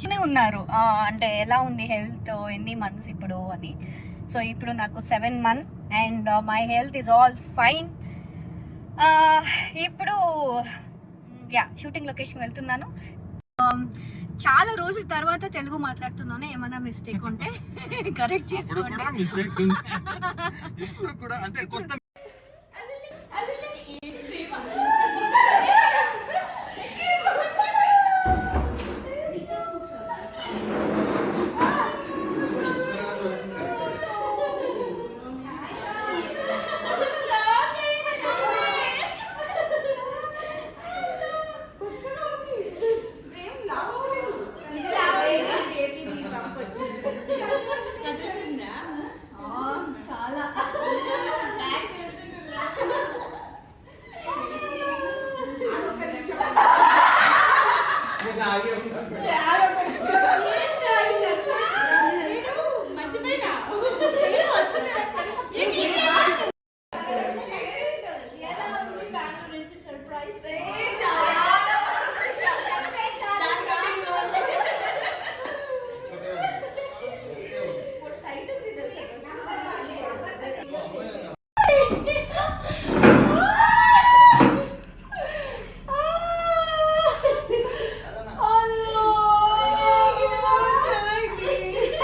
చిన్న ఉన్నారు అంటే ఎలా ఉంది హెల్త్, ఎన్ని మంత్స్ ఇప్పుడు అని. సో ఇప్పుడు నాకు 7 months and my health is all fine. ఇప్పుడు షూటింగ్ లొకేషన్ వెళ్తున్నాను. చాలా రోజుల తర్వాత తెలుగు మాట్లాడుతున్నాను, ఏమైనా మిస్టేక్ ఉంటే కరెక్ట్ చేసుకోండి.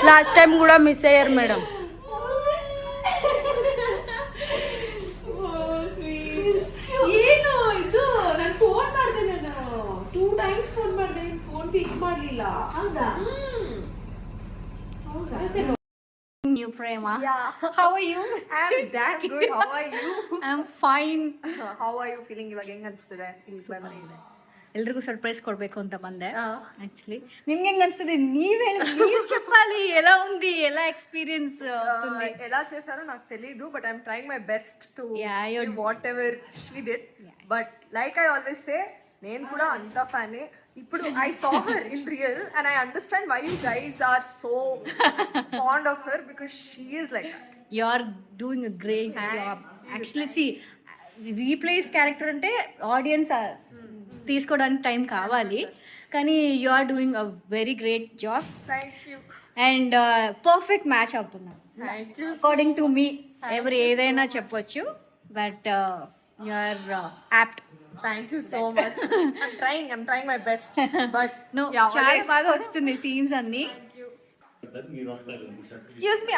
లాస్ట్ టైం కూడా మిస్ అయ్యారు మేడం. ಏನು ಇದು ನಾನು ಫೋನ್ ಮಾಡಿದೆ, ನಾನು 2 times ಫೋನ್ ಮಾಡಿದೆ, ಫೋನ್ ಪಿಕ್ ಮಾಡಲಿಲ್ಲ. ಹೌದಾ? ಹೌದಾ? You Prema. Yeah. How are you? I'm damn good. How are you? I'm fine. How are you feeling? ಇವಾಗ ಹೆಂಗ್ ಅನ್ಸ್ತಿದೆ? ಇಲ್ಲಿ ಬಂದ್ರೆ ಇದೆ. ಎಲ್ರಿಗೂ ಸರ್ಪ್ರೈಸ್ ಕೊಡ್ಬೇಕು ಅಂತ ಬಂದೆ ಆಕ್ಚುಲಿ. ನಿಮ್ಗೆ ಹೆಂಗ್ ಅನ್ಸ್ತದೆ? ನೀವು చెప్పాలి, ఎలా ఉంది, ఎలా ఎక్స్‌పీరియన్స్ అవుతుంది? ఎలా చేశారో నాకు తెలియదు, but I'm trying my best to give whatever she did. But like I always say, నేను కూడా అంత ఫ్యానే. ఇప్పుడు I saw her in real and I understand why you guys are so fond of her, because she is like that. You are doing a great job actually. See replace character అంటే audience తీసుకోవడానికి time కావాలి, కానీ you are doing a very great job. Thank you. And perfect match అవుతున్నారు thank you. According to me. ఎవరు ఏదైనా చెప్పొచ్చు, but you are apt. Thank you so much. I'm trying my best. But no, చాలా బాగా వస్తుంది scenes అన్ని. Excuse me,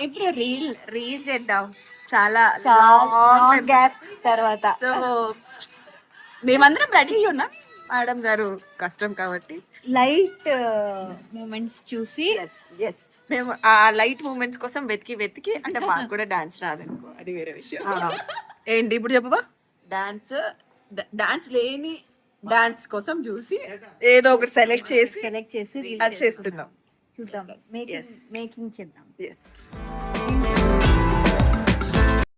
ఇప్పుడు reels చేద్దాం. చాలా గ్యాప్ తర్వాత. సో మేమందరం రెడీ ఉన్నాం, మేడం గారు కష్టం కాబట్టి లైట్ మూమెంట్స్ చూసి ఎస్ మేము ఆ లైట్ మూమెంట్స్ కోసం వెతికి అంటే మాకు కూడా డాన్స్ రాదనుకో, అది వేరే విషయం. ఏంటి ఇప్పుడు చెప్పవా? డాన్స్ లేని డాన్స్ కోసం చూసి ఏదో ఒకటి సెలెక్ట్ చేసి అది చేస్తున్నాం. చూద్దాం, మేకింగ్ చేద్దాం. ఎస్.